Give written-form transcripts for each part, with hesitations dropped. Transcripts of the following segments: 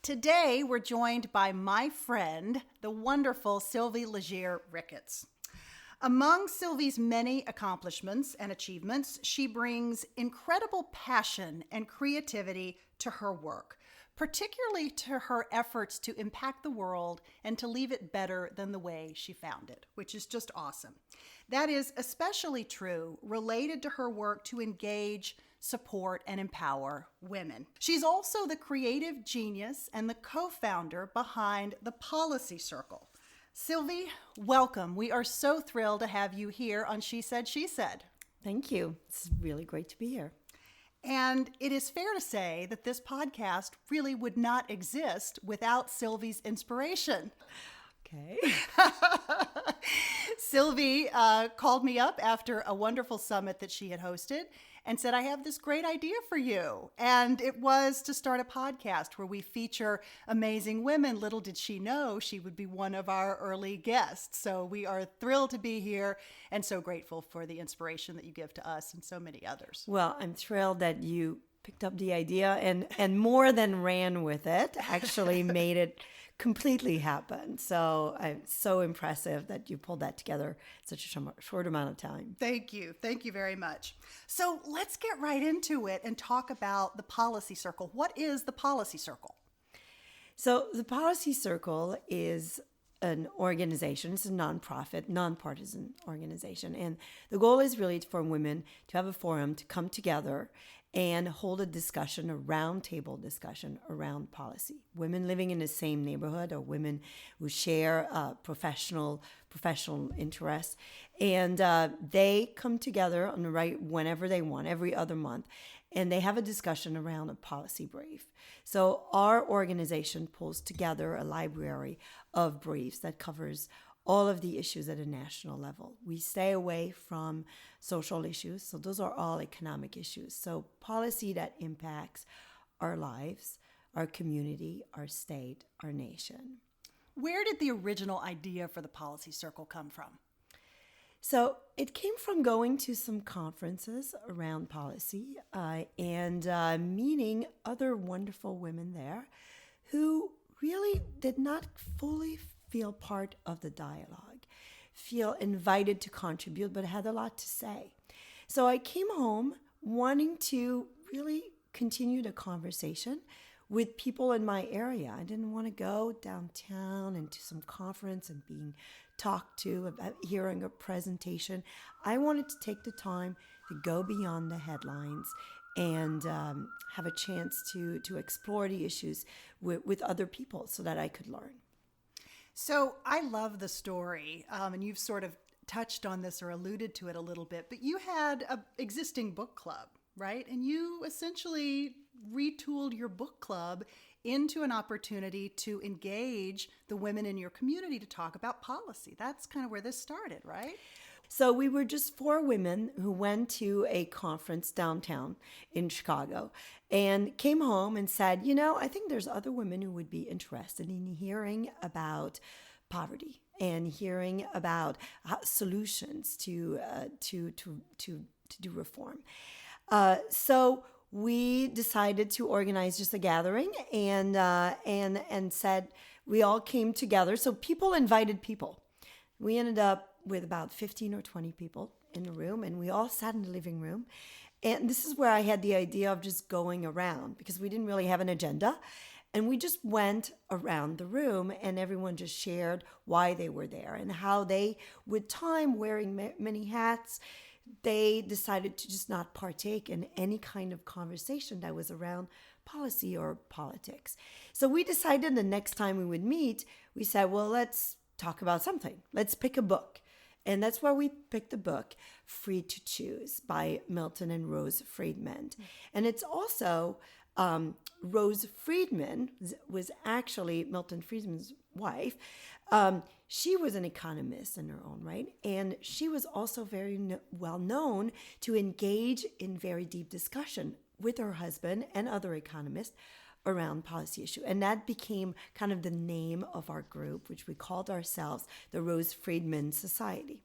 Today, we're joined by my friend, the wonderful Sylvie Legere Ricketts. Among Sylvie's many accomplishments and achievements, she brings incredible passion and creativity to her work, particularly to her efforts to impact the world and to leave it better than the way she found it, which is just awesome. That is especially true related to her work to engage, support, and empower women. She's also the creative genius and the co-founder behind the Policy Circle. Sylvie, welcome. We are so thrilled to have you here on She Said, She Said. Thank you. It's really great to be here. And it is fair to say that this podcast really would not exist without Sylvie's inspiration. Okay. Sylvie called me up after a wonderful summit that she had hosted and said, I have this great idea for you. And it was to start a podcast where we feature amazing women. Little did she know she would be one of our early guests. So we are thrilled to be here and so grateful for the inspiration that you give to us and so many others. Well, I'm thrilled that you picked up the idea and more than ran with it, actually made it completely happen. So it's so impressive that you pulled that together in such a short amount of time. Thank you. Thank you very much. So let's get right into it and talk about the Policy Circle. What is the Policy Circle? So the Policy Circle is an organization. It's a nonprofit, nonpartisan organization. And the goal is really for women to have a forum to come together and hold a discussion, a roundtable discussion around policy. Women living in the same neighborhood or women who share professional interests. And they come together on the right whenever they want, every other month, and they have a discussion around a policy brief. So our organization pulls together a library of briefs that covers all of the issues at a national level. We stay away from social issues, so those are all economic issues. So policy that impacts our lives, our community, our state, our nation. Where did the original idea for the Policy Circle come from? So it came from going to some conferences around policy and meeting other wonderful women there who really did not fully feel part of the dialogue, feel invited to contribute, but had a lot to say. So I came home wanting to really continue the conversation with people in my area. I didn't want to go downtown and to some conference and being talked to about hearing a presentation. I wanted to take the time to go beyond the headlines and have a chance to explore the issues with other people so that I could learn. So I love the story, and you've sort of touched on this or alluded to it a little bit, but you had an existing book club, right? And you essentially retooled your book club into an opportunity to engage the women in your community to talk about policy. That's kind of where this started, right? So we were just 4 women who went to a conference downtown in Chicago and came home and said, I think there's other women who would be interested in hearing about poverty and hearing about solutions to do reform. So we decided to organize just a gathering and said we all came together. So people invited people. We ended up with about 15 or 20 people in the room, and we all sat in the living room. And this is where I had the idea of just going around because we didn't really have an agenda. And we just went around the room and everyone just shared why they were there and how they, with time, wearing many hats, they decided to just not partake in any kind of conversation that was around policy or politics. So we decided the next time we would meet, we said, well, let's talk about something. Let's pick a book. And that's why we picked the book Free to Choose by Milton and Rose Friedman. And it's also Rose Friedman was actually Milton Friedman's wife. She was an economist in her own right. And she was also very well known to engage in very deep discussion with her husband and other economists around policy issue. And that became kind of the name of our group, which we called ourselves the Rose Friedman Society.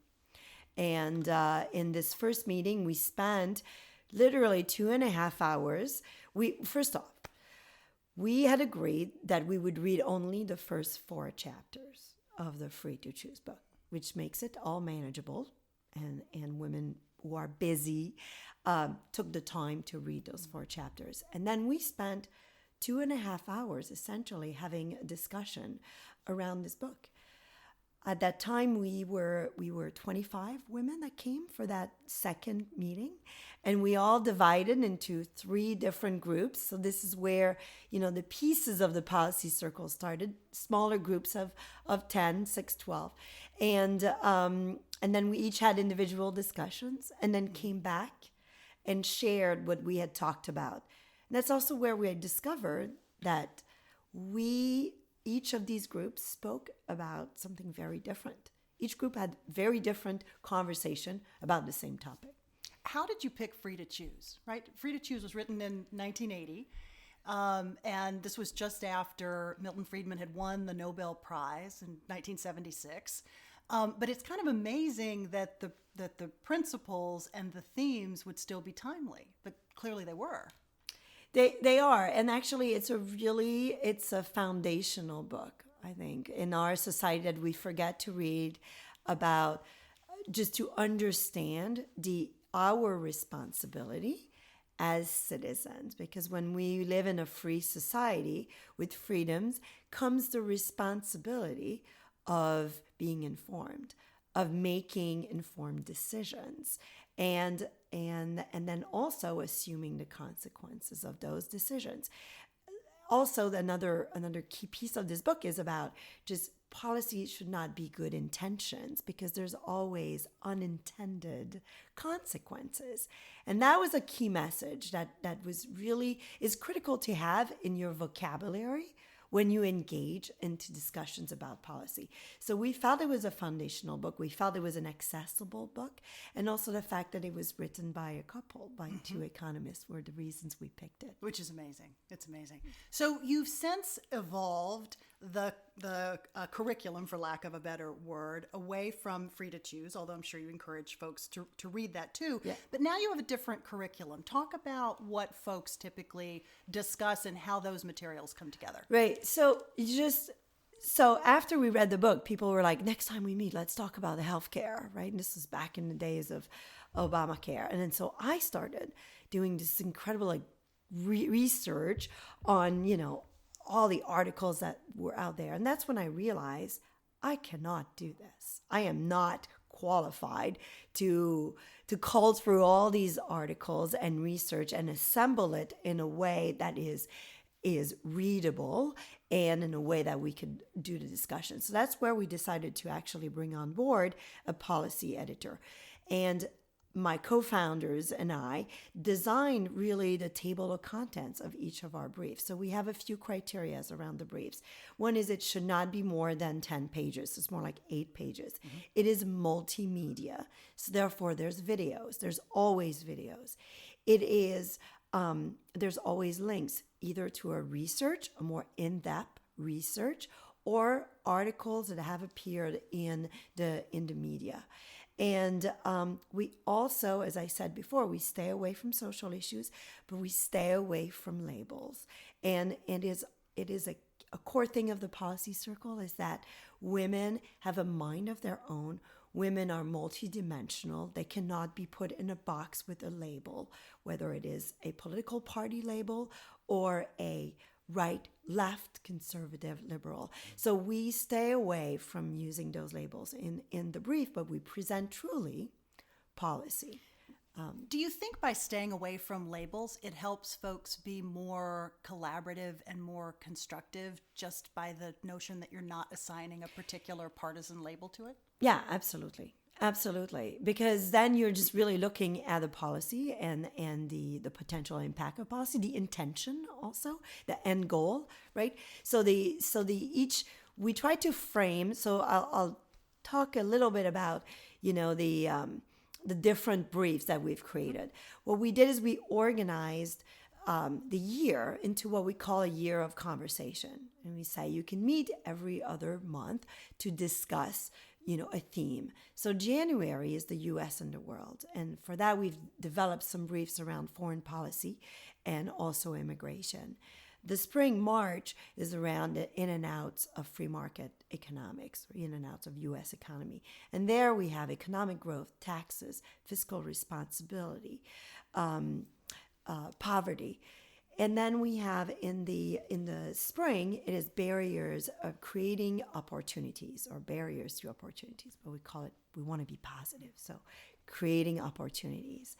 And in this first meeting, we spent literally 2.5 hours. First off, we had agreed that we would read only the first 4 chapters of the Free to Choose book, which makes it all manageable. And women who are busy took the time to read those 4 chapters. And then we spent 2.5 hours essentially having a discussion around this book. At that time, we were 25 women that came for that second meeting, and we all divided into 3 different groups. So this is where, the pieces of the policy circle started, smaller groups of 10, 6, 12. And then we each had individual discussions and then came back and shared what we had talked about. And that's also where we had discovered that each of these groups spoke about something very different. Each group had very different conversation about the same topic. How did you pick Free to Choose, right? Free to Choose was written in 1980, and this was just after Milton Friedman had won the Nobel Prize in 1976. But it's kind of amazing that the principles and the themes would still be timely, but clearly they were. They are, and actually it's a foundational book, I think, in our society that we forget to read about, just to understand our responsibility as citizens. Because when we live in a free society with freedoms comes the responsibility of being informed, of making informed decisions, and then also assuming the consequences of those decisions. Also, another key piece of this book is about just policy should not be good intentions, because there's always unintended consequences. And that was a key message that is critical to have in your vocabulary when you engage into discussions about policy. So we felt it was a foundational book. We felt it was an accessible book. And also the fact that it was written by a couple, by 2 economists, were the reasons we picked it. Which is amazing. It's amazing. So you've since evolved the curriculum, for lack of a better word, away from Free to Choose, although I'm sure you encourage folks to read that too. Yeah. But now you have a different curriculum. Talk about what folks typically discuss and how those materials come together. Right. So after we read the book, people were like, next time we meet, let's talk about the healthcare, right? And this was back in the days of Obamacare. And then so I started doing this incredible research on, all the articles that were out there. And that's when I realized I cannot do this. I am not qualified to cull through all these articles and research and assemble it in a way that is readable and in a way that we could do the discussion. So that's where we decided to actually bring on board a policy editor. And my co-founders and I designed really the table of contents of each of our briefs. So we have a few criteria around the briefs. One is it should not be more than 10 pages. It's more like 8 pages. Mm-hmm. It is multimedia. So therefore, there's videos. There's always videos. It is, there's always links, either to a research, a more in-depth research, or articles that have appeared in the media. And we also, as I said before, we stay away from social issues, but we stay away from labels. And it is a core thing of the policy circle is that women have a mind of their own. Women are multidimensional. They cannot be put in a box with a label, whether it is a political party label or a right, left, conservative, liberal. So we stay away from using those labels in the brief, but we present truly policy. Do you think by staying away from labels, it helps folks be more collaborative and more constructive just by the notion that you're not assigning a particular partisan label to it? Yeah, absolutely. Absolutely. Because then you're just really looking at the policy and the potential impact of policy, the intention also, the end goal, right? So we try to frame, so I'll talk a little bit about, the different briefs that we've created. What we did is we organized the year into what we call a year of conversation. And we say you can meet every other month to discuss a theme. So January is the U.S. and the world. And for that, we've developed some briefs around foreign policy and also immigration. The spring march is around the in and outs of free market economics, or in and outs of U.S. economy. And there we have economic growth, taxes, fiscal responsibility, poverty. And then we have in the spring, it is barriers of creating opportunities, or barriers to opportunities, but we want to be positive. So creating opportunities.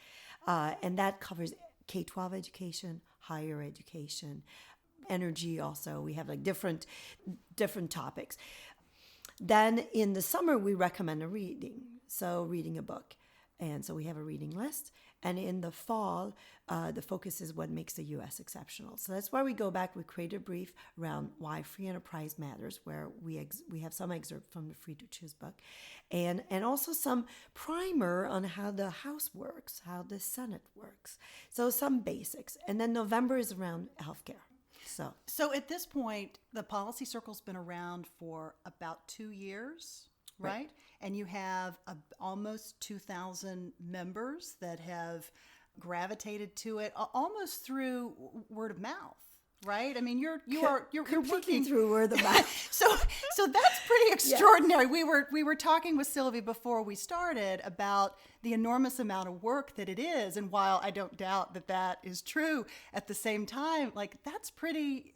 And that covers K-12 education, higher education, energy also. We have like different topics. Then in the summer, we recommend a reading. So reading a book. And so we have a reading list. And in the fall, the focus is what makes the U.S. exceptional. So that's why we go back. We create a brief around why free enterprise matters, where we have some excerpt from the Free to Choose book, and also some primer on how the House works, how the Senate works. So some basics. And then November is around healthcare. So at this point, the Policy Circle's been around for about 2 years. Right? And you have almost 2,000 members that have gravitated to it almost through word of mouth, right? I mean, you're completely working through word of mouth. so that's pretty extraordinary. Yes. We were talking with Sylvie before we started about the enormous amount of work that it is, and while I don't doubt that is true, at the same time, like that's pretty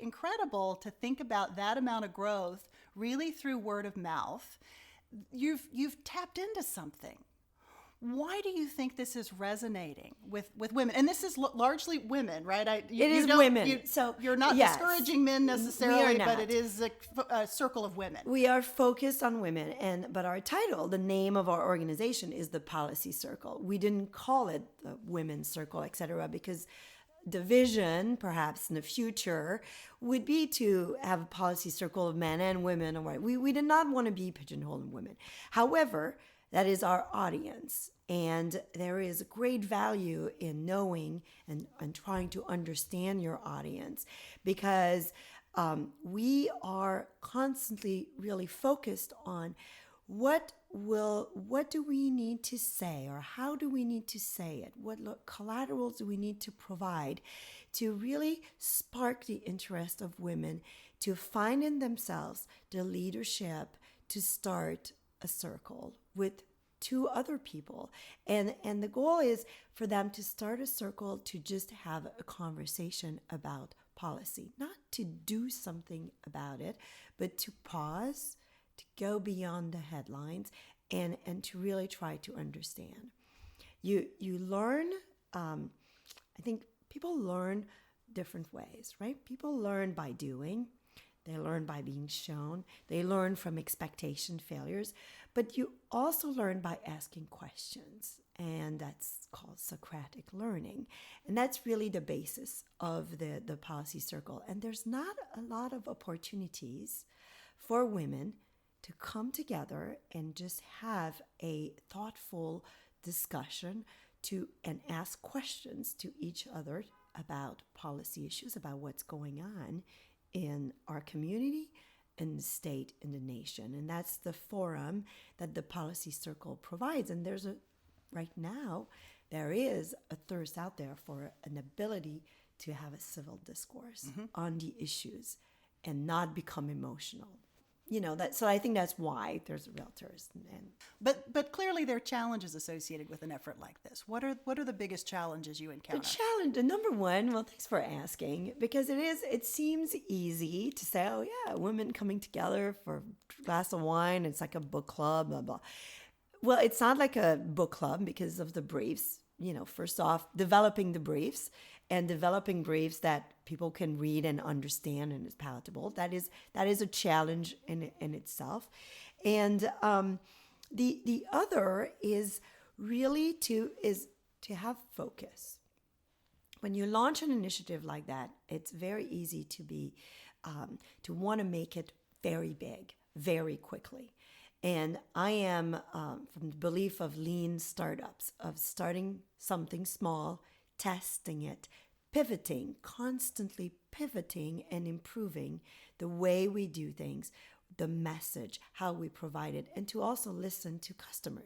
incredible to think about that amount of growth really through word of mouth. You've tapped into something. Why do you think this is resonating with women? And this is largely women, right? It is women. So you're not discouraging men necessarily, but it is a circle of women. We are focused on women, but our title, the name of our organization, is the Policy Circle. We didn't call it the Women's Circle, etc., because the vision, perhaps in the future, would be to have a policy circle of men and women. We did not want to be pigeonholed in women. However, that is our audience. And there is great value in knowing and trying to understand your audience, because we are constantly really focused on what do we need to say, or how do we need to say it? What collaterals do we need to provide to really spark the interest of women to find in themselves the leadership to start a circle with 2 other people. And the goal is for them to start a circle to just have a conversation about policy, not to do something about it, but to pause, to go beyond the headlines, and to really try to understand. You learn, I think people learn different ways, right? People learn by doing. They learn by being shown. They learn from expectation failures. But you also learn by asking questions. And that's called Socratic learning. And that's really the basis of the Policy Circle. And there's not a lot of opportunities for women to come together and just have a thoughtful discussion and ask questions to each other about policy issues, about what's going on in our community, in the state, in the nation. And that's the forum that the Policy Circle provides. And right now, there is a thirst out there for an ability to have a civil discourse on the issues and not become emotional. So I think that's why there's realtors. But clearly there are challenges associated with an effort like this. What are the biggest challenges you encounter? The number one, well, thanks for asking, because it seems easy to say, oh yeah, women coming together for a glass of wine, it's like a book club, blah, blah. Well, it's not like a book club because of the briefs. First off, developing the briefs and developing briefs that people can read and understand and is palatable. That is a challenge in itself. And the other is really to have focus. When you launch an initiative like that, it's very easy to want to make it very big, very quickly. And I am from the belief of lean startups, of starting something small, testing it, constantly pivoting and improving the way we do things, the message, how we provide it, and to also listen to customer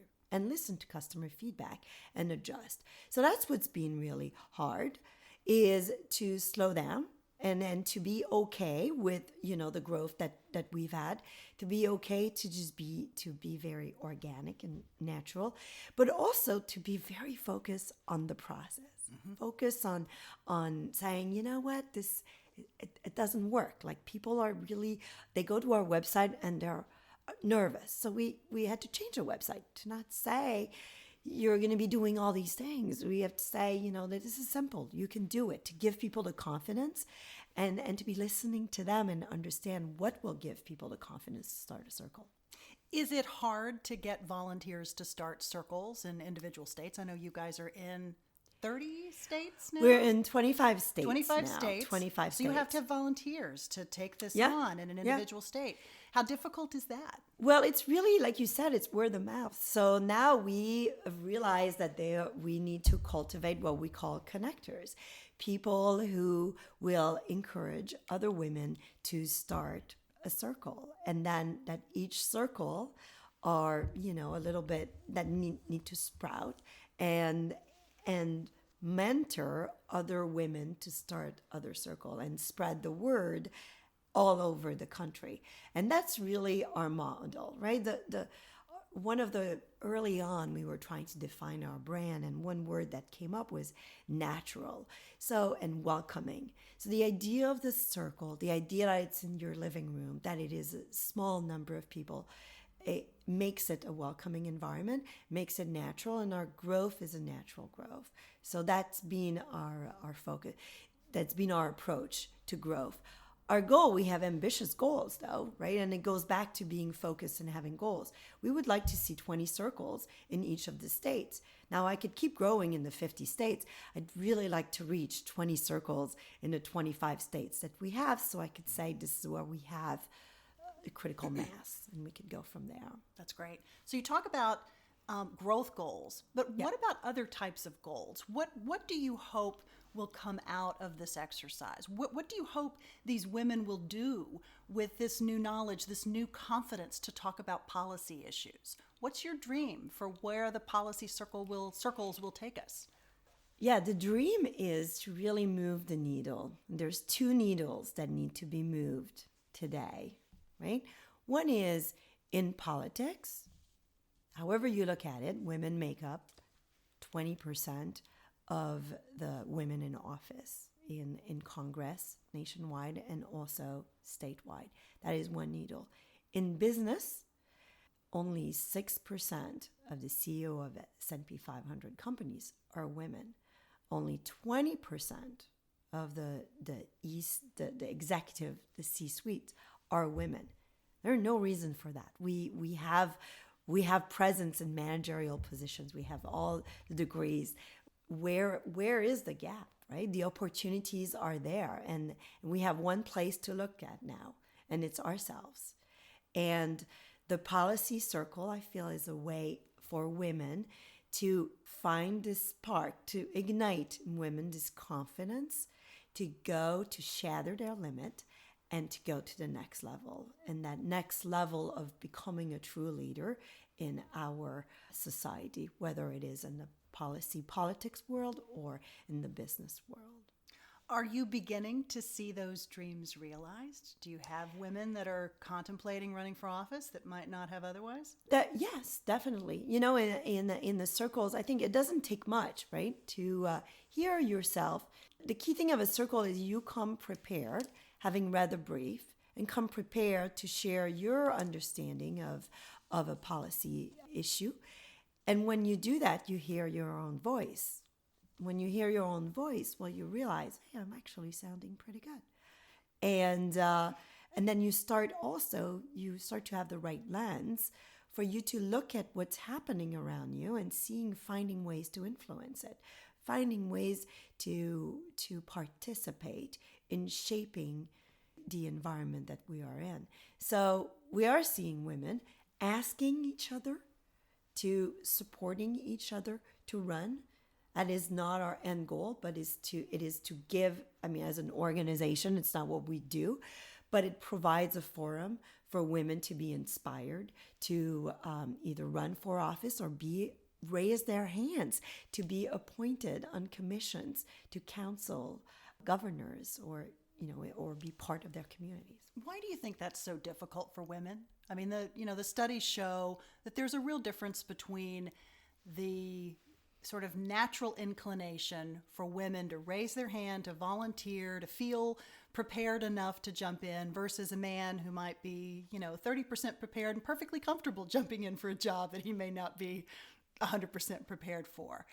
feedback and adjust. So that's what's been really hard. is to slow down and to be okay with, the growth that we've had, to be okay to be very organic and natural, but also to be very focused on the process. Focus on saying, you know what, it doesn't work. Like, people are really, they go to our website and they're nervous. So we had to change our website to not say you're going to be doing all these things. We have to say, that this is simple. You can do it, to give people the confidence and to be listening to them and understand what will give people the confidence to start a circle. Is it hard to get volunteers to start circles in individual states? I know you guys are in 30 states now? We're in 25 states 25 now. states. 25 So states. you have to have volunteers to take this Yeah. on in an individual state. How difficult is that? Well, it's really, like you said, it's word of mouth. So now we realize that we need to cultivate what we call connectors, people who will encourage other women to start a circle. And then that each circle are, a little bit that need to sprout and mentor other women to start other circle and spread the word all over the country. And that's really our model, right? The one of the early on, we were trying to define our brand, and one word that came up was natural. So, and welcoming. So the idea of the circle, the idea that it's in your living room, that it is a small number of people, it makes it a welcoming environment, makes it natural, and our growth is a natural growth. So that's been our focus. That's been our approach to growth. Our goal, we have ambitious goals though, right? And it goes back to being focused and having goals. We would like to see 20 circles in each of the states. Now, I could keep growing in the 50 states. I'd really like to reach 20 circles in the 25 states that we have, so I could say this is where we have a critical mass, and we could go from there. That's great. So you talk about growth goals, but what about other types of goals? What do you hope will come out of this exercise? What do you hope these women will do with this new knowledge, this new confidence to talk about policy issues? What's your dream for where the policy circles will take us? Yeah, the dream is to really move the needle. There's two needles that need to be moved today, right? One is in politics. However you look at it, women make up 20% of the women in office in Congress nationwide and also statewide. That is one needle. In business, only 6% of the CEO of S&P 500 companies are women. Only 20% of the executive, the C-suite, are women. There's no reason for that. We have presence in managerial positions. We have all the degrees. Where is the gap, right? The opportunities are there, and we have one place to look at now, and it's ourselves. And the policy circle, I feel, is a way for women to find this spark, to ignite in women this confidence, to go to shatter their limit and to go to the next level. And that next level of becoming a true leader in our society, whether it is in the politics world or in the business world. Are you beginning to see those dreams realized? Do you have women that are contemplating running for office that might not have otherwise? Yes, definitely. In the circles, I think it doesn't take much, right, to hear yourself. The key thing of a circle is you come prepared, having read the brief, and come prepared to share your understanding of a policy issue. And when you do that, you hear your own voice. When you hear your own voice, well, you realize, hey, I'm actually sounding pretty good. And then you start to have the right lens for you to look at what's happening around you and finding ways to influence it, finding ways to participate in shaping the environment that we are in. So we are seeing women asking each other, to supporting each other to run. That is not our end goal, but it is to give, as an organization, it's not what we do, but it provides a forum for women to be inspired to either run for office or be raise their hands to be appointed on commissions to counsel governors or be part of their communities. Why do you think that's so difficult for women? I mean, the studies show that there's a real difference between the sort of natural inclination for women to raise their hand, to volunteer, to feel prepared enough to jump in versus a man who might be, 30% prepared and perfectly comfortable jumping in for a job that he may not be 100% prepared for.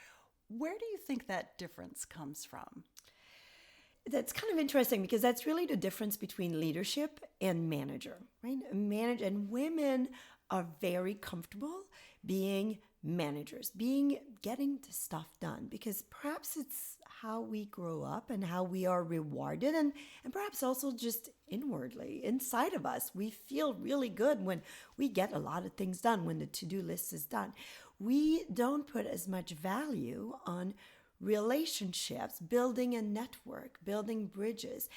Where do you think that difference comes from? That's kind of interesting because that's really the difference between leadership and manager, right? And women are very comfortable being managers, getting the stuff done, because perhaps it's how we grow up and how we are rewarded, and perhaps also just inwardly, inside of us, we feel really good when we get a lot of things done, when the to-do list is done. We don't put as much value on relationships, building a network, building bridges,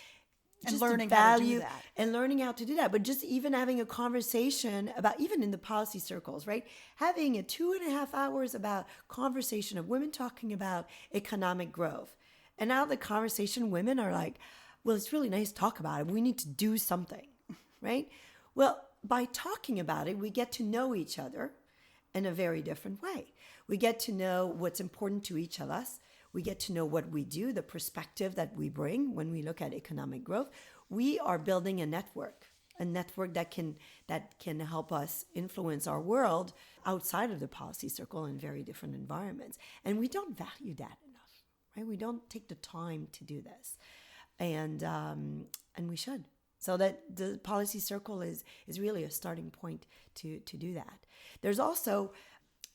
and learning how to do that. And learning how to do that. But just even having a conversation about, even in the policy circles, right? Having a 2.5 hours about conversation of women talking about economic growth. And now the conversation, women are like, well, it's really nice to talk about it. We need to do something, right? Well, by talking about it, we get to know each other in a very different way. We get to know what's important to each of us. We get to know what we do, the perspective that we bring when we look at economic growth. We are building a network that can help us influence our world outside of the policy circle in very different environments. And we don't value that enough, right? We don't take the time to do this, and we should. So that the policy circle is really a starting point to do that. There's also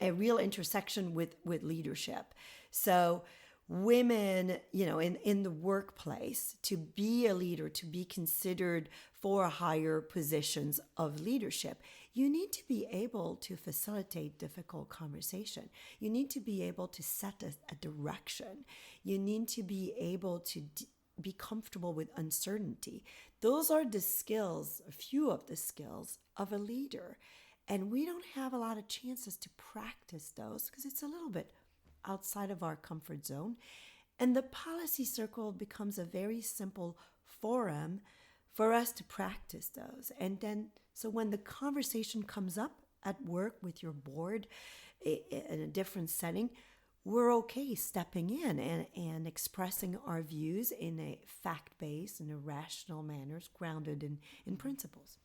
a real intersection with leadership. So women, in the workplace, to be a leader, to be considered for higher positions of leadership, you need to be able to facilitate difficult conversation. You need to be able to set a direction. You need to be able to be comfortable with uncertainty. Those are the skills, a few of the skills of a leader. And we don't have a lot of chances to practice those because it's a little bit outside of our comfort zone. And the policy circle becomes a very simple forum for us to practice those. And then, so when the conversation comes up at work with your board in a different setting, we're okay stepping in and expressing our views in a fact-based, in a rational manner, grounded in principles.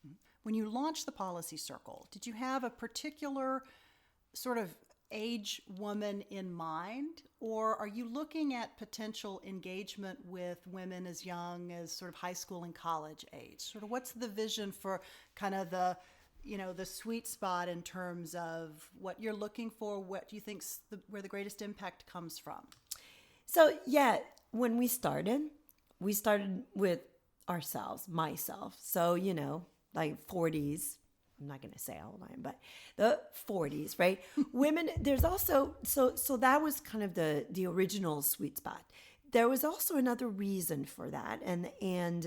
When you launched the policy circle, did you have a particular sort of age woman in mind, or are you looking at potential engagement with women as young as sort of high school and college age? Sort of what's the vision for kind of the sweet spot in terms of what you're looking for? What do you think's where the greatest impact comes from? So yeah, when we started with ourselves, myself. So, like 40s. I'm not going to say how old I am, but the 40s, right? Women, there's also, so that was kind of the original sweet spot. There was also another reason for that. And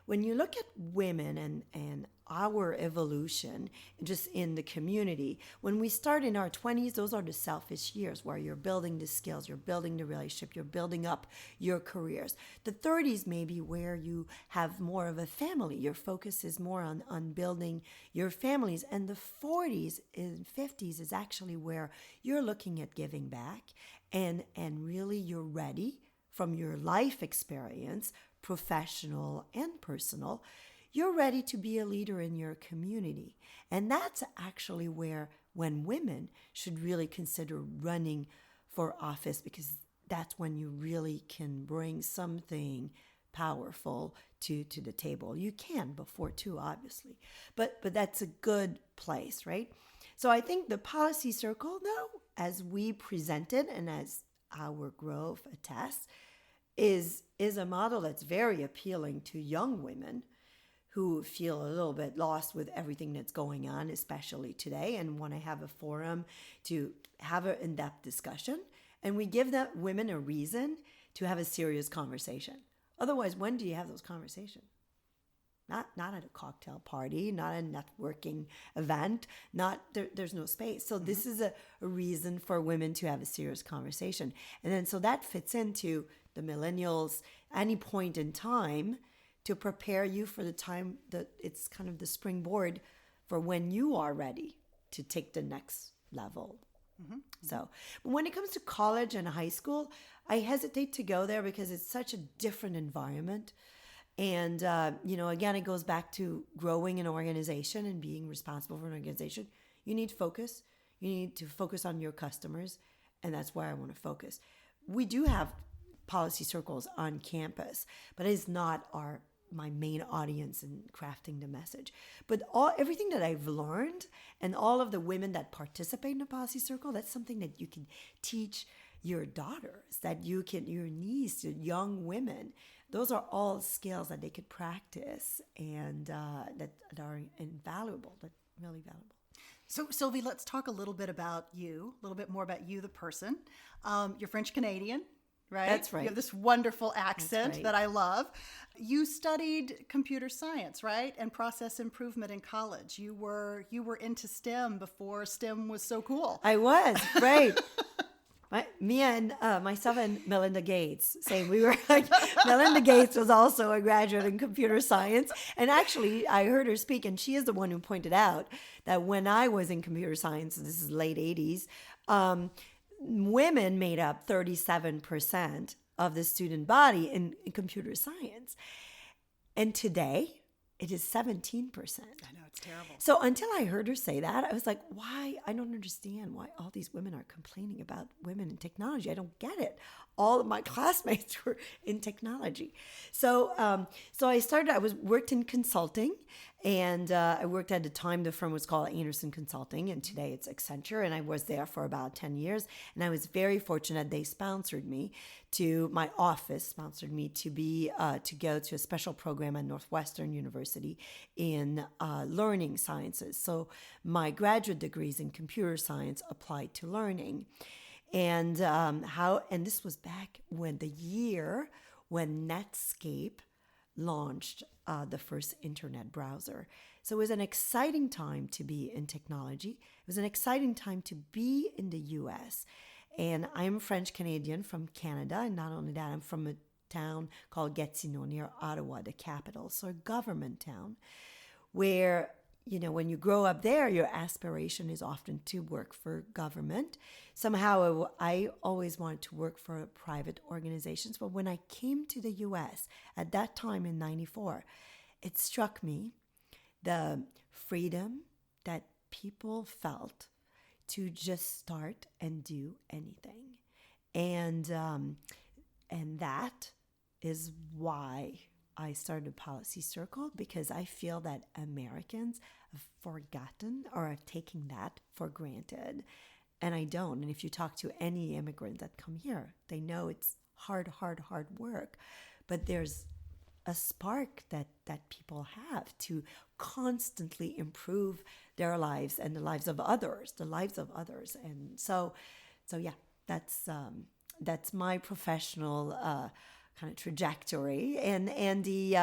when you look at women and our evolution just in the community, when we start in our 20s, those are the selfish years where you're building the skills, you're building the relationship, you're building up your careers. The 30s may be where you have more of a family. Your focus is more on building your families. And the 40s and 50s is actually where you're looking at giving back and really you're ready from your life experience, professional and personal, you're ready to be a leader in your community. And that's actually when women should really consider running for office, because that's when you really can bring something powerful to the table. You can before too, obviously, but that's a good place, right? So I think the policy circle, though, as we presented and as our growth attests, is a model that's very appealing to young women who feel a little bit lost with everything that's going on, especially today, and want to have a forum to have an in-depth discussion. And we give that women a reason to have a serious conversation. Otherwise, when do you have those conversations? not at a cocktail party, not a networking event, there's no space. So this is a reason for women to have a serious conversation. And then so that fits into the millennials, any point in time, to prepare you for the time that it's kind of the springboard for when you are ready to take the next level. So, but when it comes to college and high school, I hesitate to go there because it's such a different environment. And, again, it goes back to growing an organization and being responsible for an organization. You need focus. You need to focus on your customers. And that's where I want to focus. We do have policy circles on campus, but it is not my main audience in crafting the message. But everything that I've learned and all of the women that participate in a policy circle, that's something that you can teach your daughters, your niece, your young women. Those are all skills that they could practice and that are invaluable, that really valuable. So, Sylvie, let's talk a little bit more about you, the person. You're French Canadian, right? That's right. You have this wonderful accent that I love. You studied computer science, right? And process improvement in college. You were into STEM before STEM was so cool. I was, right. Myself and Melinda Gates, we were like, Melinda Gates was also a graduate in computer science. And actually, I heard her speak, and she is the one who pointed out that when I was in computer science, this is late 80s, women made up 37% of the student body in computer science. And today, it is 17%. I know, it's terrible. So until I heard her say that, I was like, why? I don't understand why all these women are complaining about women in technology. I don't get it. All of my classmates were in technology. So I worked in consulting, and I worked at the time, the firm was called Anderson Consulting, and today it's Accenture, and I was there for about 10 years. And I was very fortunate. They sponsored me my office sponsored me to go to a special program at Northwestern University in learning sciences. So my graduate degrees in computer science applied to learning. And this was back when Netscape launched the first internet browser. So it was an exciting time to be in technology. It was an exciting time to be in the US. And I'm French Canadian from Canada. And not only that, I'm from a town called Gatineau near Ottawa, the capital. So a government town where, when you grow up there, your aspiration is often to work for government. Somehow I always wanted to work for private organizations. But when I came to the US at that time in 94, it struck me the freedom that people felt to just start and do anything. And that is why I started a policy circle, because I feel that Americans have forgotten or are taking that for granted. And I don't. And if you talk to any immigrant that come here, they know it's hard work. But there's a spark that people have to constantly improve their lives and the lives of others. And so yeah, that's my professional kind of trajectory, and the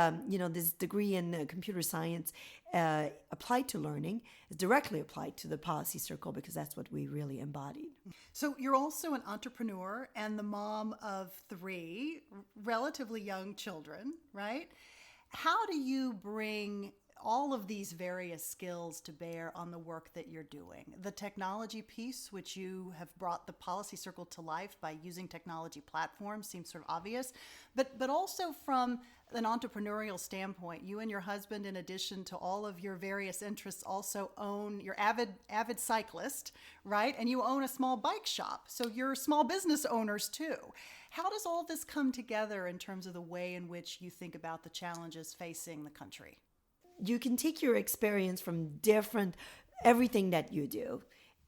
this degree in computer science applied to learning is directly applied to the policy circle, because that's what we really embodied. So you're also an entrepreneur and the mom of 3 relatively young children, right? How do you bring all of these various skills to bear on the work that you're doing? The technology piece, which you have brought the policy circle to life by using technology platforms, seems sort of obvious, but also from an entrepreneurial standpoint, you and your husband, in addition to all of your various interests, also own, you're avid cyclist, right? And you own a small bike shop. So you're small business owners too. How does all this come together in terms of the way in which you think about the challenges facing the country? You can take your experience from everything that you do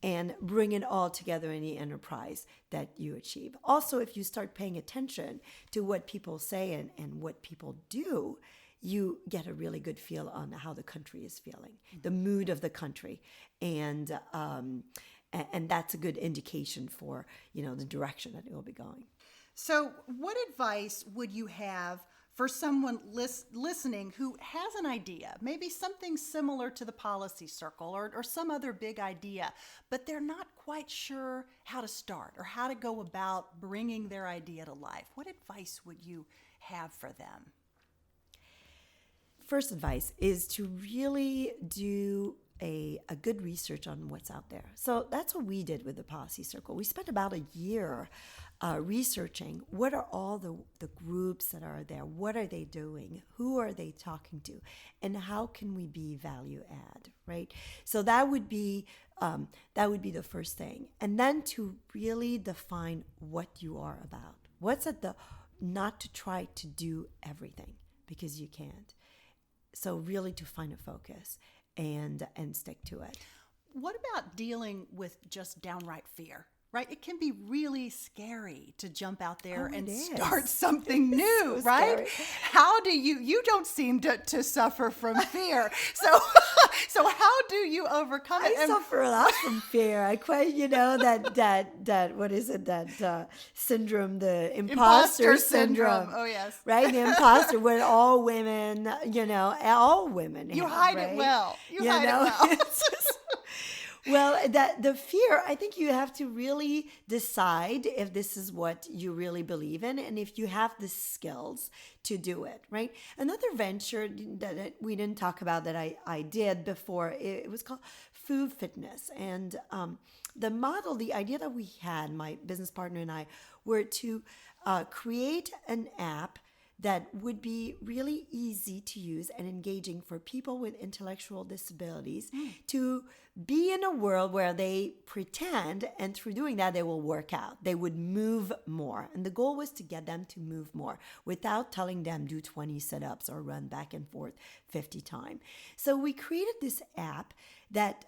and bring it all together in the enterprise that you achieve. Also, if you start paying attention to what people say and what people do, you get a really good feel on how the country is feeling, the mood of the country. And that's a good indication for, the direction that it will be going. So what advice would you have for someone listening who has an idea, maybe something similar to the policy circle or some other big idea, but they're not quite sure how to start or how to go about bringing their idea to life? What advice would you have for them? First advice is to really do a good research on what's out there. So that's what we did with the Policy Circle. We spent about a year researching what are all the groups that are there, what are they doing, who are they talking to, and how can we be value add, right? So that would be the first thing. And then to really define what you are about. What's at not to try to do everything, because you can't. So really to find a focus and stick to it. What about dealing with just downright fear? Right? It can be really scary to jump out there and start something new, so right? Scary. How do you don't seem to suffer from fear. So how do you overcome it? I suffer a lot from fear. I quite, that what is it, that syndrome, the imposter syndrome. Oh, yes. Right? The imposter, when all women, all women You have, hide right? it well. You hide it well. Well, the fear, I think you have to really decide if this is what you really believe in and if you have the skills to do it, right? Another venture that we didn't talk about that I did before, it was called Food Fitness. And the idea that we had, my business partner and I, were to create an app that would be really easy to use and engaging for people with intellectual disabilities to be in a world where they pretend, and through doing that, they will work out. They would move more. And the goal was to get them to move more without telling them do 20 sit-ups or run back and forth 50 times. So we created this app that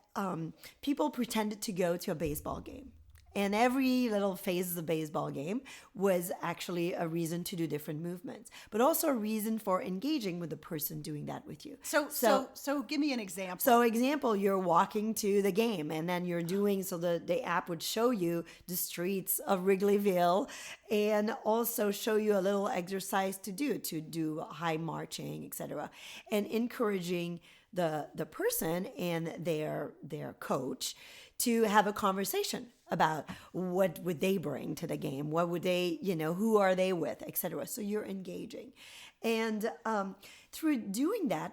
people pretended to go to a baseball game. And every little phase of the baseball game was actually a reason to do different movements, but also a reason for engaging with the person doing that with you. So give me an example. So example, you're walking to the game and then you're doing, so the app would show you the streets of Wrigleyville and also show you a little exercise to do high marching, etc. And encouraging the person and their coach to have a conversation about what would they bring to the game, what would they, who are they with, etc. So you're engaging. And through doing that,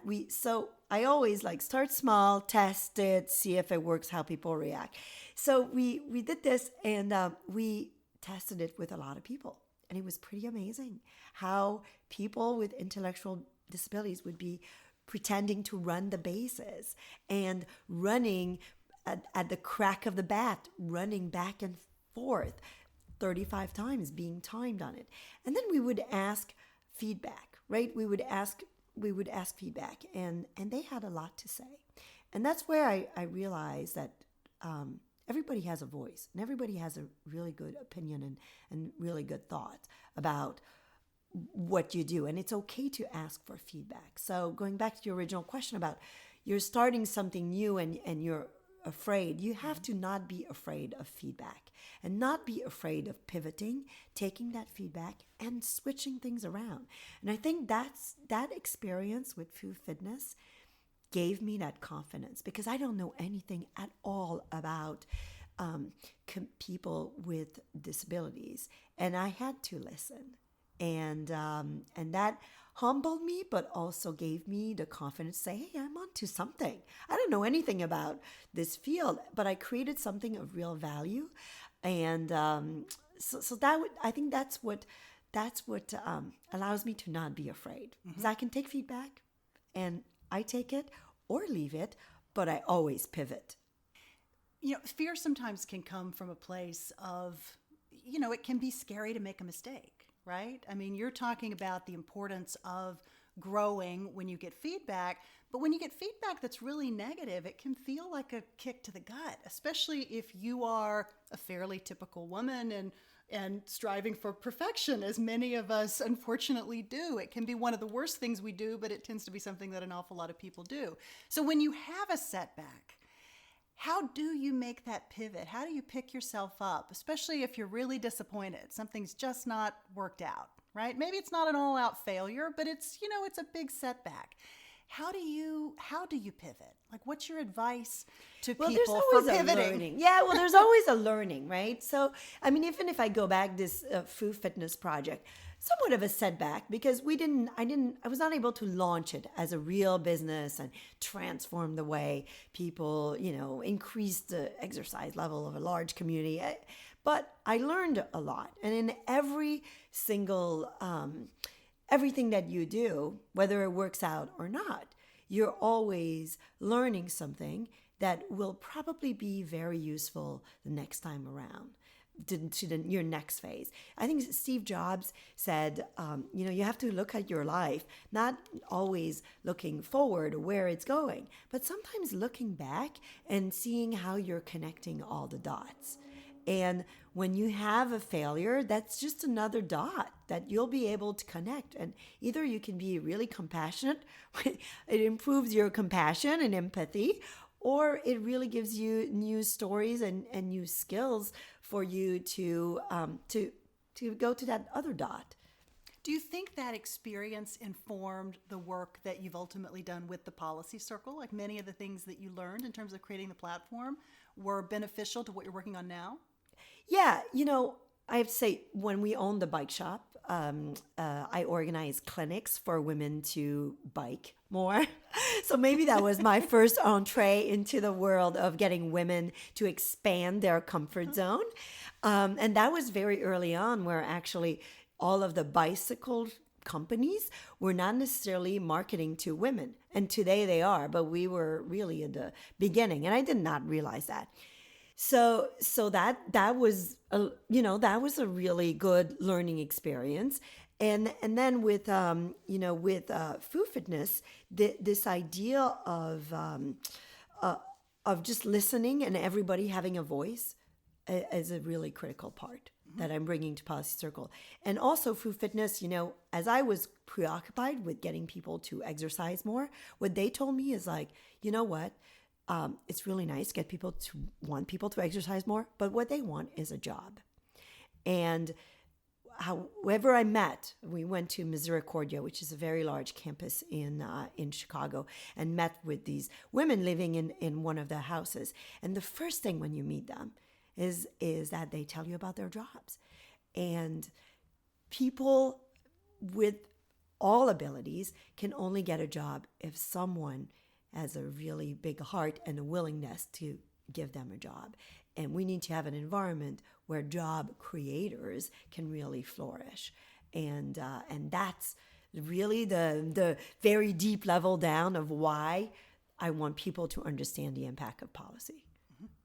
I always start small, test it, see if it works, how people react. So we did this and we tested it with a lot of people. And it was pretty amazing how people with intellectual disabilities would be pretending to run the bases and running at the crack of the bat, running back and forth 35 times, being timed on it. And then we would ask feedback, right? We would ask feedback, and they had a lot to say. And that's where I realized that everybody has a voice, and everybody has a really good opinion and really good thought about what you do. And it's okay to ask for feedback. So going back to your original question about you're starting something new and you're afraid, you have to not be afraid of feedback and not be afraid of pivoting, taking that feedback and switching things around. And I think that experience with Food Fitness gave me that confidence, because I don't know anything at all about people with disabilities, and I had to listen. And that humbled me, but also gave me the confidence to say, hey, I'm onto something. I don't know anything about this field, but I created something of real value. And so I think that's what allows me to not be afraid. Because I can take feedback and I take it or leave it, but I always pivot. Fear sometimes can come from a place of, it can be scary to make a mistake. Right? I mean, you're talking about the importance of growing when you get feedback, but when you get feedback that's really negative, it can feel like a kick to the gut, especially if you are a fairly typical woman and striving for perfection, as many of us unfortunately do. It can be one of the worst things we do, but it tends to be something that an awful lot of people do. So when you have a setback, how do you make that pivot? How do you pick yourself up, especially if you're really disappointed? Something's just not worked out. right? Maybe it's not an all-out failure, but it's, it's a big setback. How do you pivot? Like, what's your advice to Well, people there's for always a pivoting? learning. Yeah, well, there's always a learning, right? So, I mean, even if I go back this food fitness project, somewhat of a setback because I was not able to launch it as a real business and transform the way people, increase the exercise level of a large community. But I learned a lot, and in every single everything that you do, whether it works out or not, you're always learning something that will probably be very useful the next time around to your next phase. I think Steve Jobs said, you have to look at your life, not always looking forward where it's going, but sometimes looking back and seeing how you're connecting all the dots. And when you have a failure, that's just another dot that you'll be able to connect. And either you can be really compassionate, it improves your compassion and empathy, or it really gives you new stories and new skills for you to go to that other dot. Do you think that experience informed the work that you've ultimately done with the Policy Circle? Like, many of the things that you learned in terms of creating the platform were beneficial to what you're working on now? Yeah, I have to say, when we owned the bike shop, I organized clinics for women to bike more. So maybe that was my first entree into the world of getting women to expand their comfort zone. And that was very early on, where actually all of the bicycle companies were not necessarily marketing to women. And today they are, but we were really in the beginning. And I did not realize that. So that was a really good learning experience, and then with food fitness, this idea of just listening and everybody having a voice is a really critical part that I'm bringing to Policy Circle. And also food fitness, as I was preoccupied with getting people to exercise more, what they told me is like, you know what? It's really nice to get people to want people to exercise more, but what they want is a job. And however I met, we went to Misericordia, which is a very large campus in Chicago, and met with these women living in one of the houses. And the first thing when you meet them is that they tell you about their jobs. And people with all abilities can only get a job if someone has a really big heart and a willingness to give them a job. And we need to have an environment where job creators can really flourish. And that's really the very deep level down of why I want people to understand the impact of policy.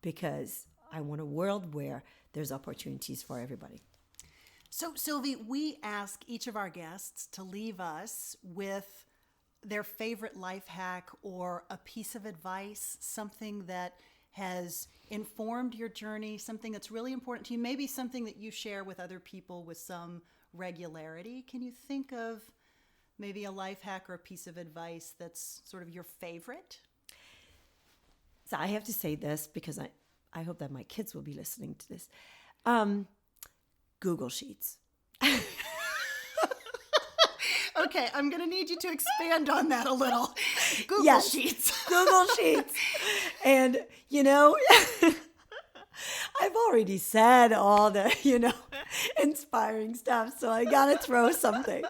Because I want a world where there's opportunities for everybody. So, Sylvie, we ask each of our guests to leave us with their favorite life hack or a piece of advice, something that has informed your journey, something that's really important to you, maybe something that you share with other people with some regularity. Can you think of maybe a life hack or a piece of advice that's sort of your favorite? So I have to say this because I hope that my kids will be listening to this. Google Sheets. Okay, I'm going to need you to expand on that a little. Google Yes, Sheets. Google Sheets. And, I've already said all the, inspiring stuff, so I got to throw something.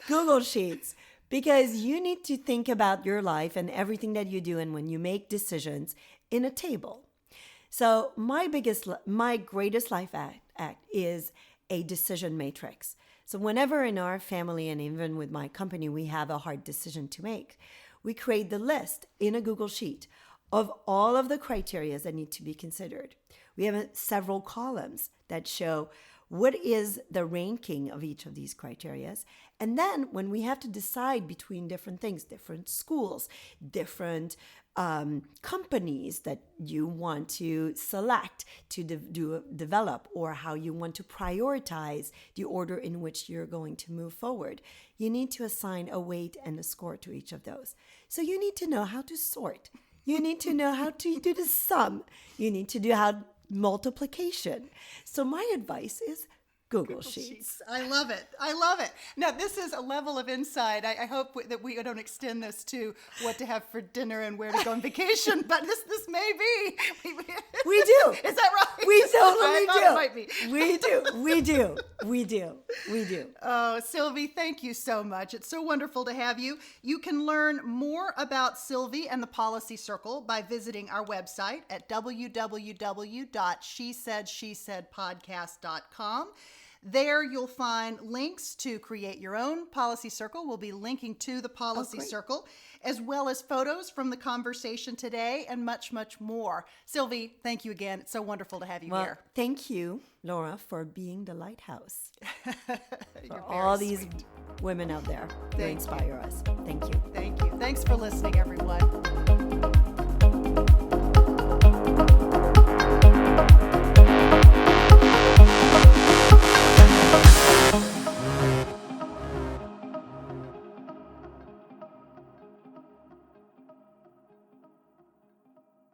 Google Sheets. Because you need to think about your life and everything that you do and when you make decisions in a table. So my greatest life act is a decision matrix. So whenever in our family and even with my company, we have a hard decision to make, we create the list in a Google Sheet of all of the criteria that need to be considered. We have several columns that show what is the ranking of each of these criteria. And then when we have to decide between different things, different schools, different companies that you want to select to develop, or how you want to prioritize the order in which you're going to move forward, you need to assign a weight and a score to each of those. So you need to know how to sort. You need to know how to do the sum. You need to do how multiplication. So my advice is Google Sheets. I love it. I love it. Now, this is a level of insight. I hope that we don't extend this to what to have for dinner and where to go on vacation, but this may be. We do. Is that right? We totally I thought do. It might be. We do. Oh, Sylvie, thank you so much. It's so wonderful to have you. You can learn more about Sylvie and the Policy Circle by visiting our website at www.shesaidshesaidpodcast.com. There you'll find links to create your own policy circle. We'll be linking to the policy circle, as well as photos from the conversation today and much, much more. Sylvie, thank you again. It's so wonderful to have you here. Thank you, Laura, for being the lighthouse You're for all very these sweet. women out there who Thank inspire us. Thank you. Thank you. Thanks for listening, everyone.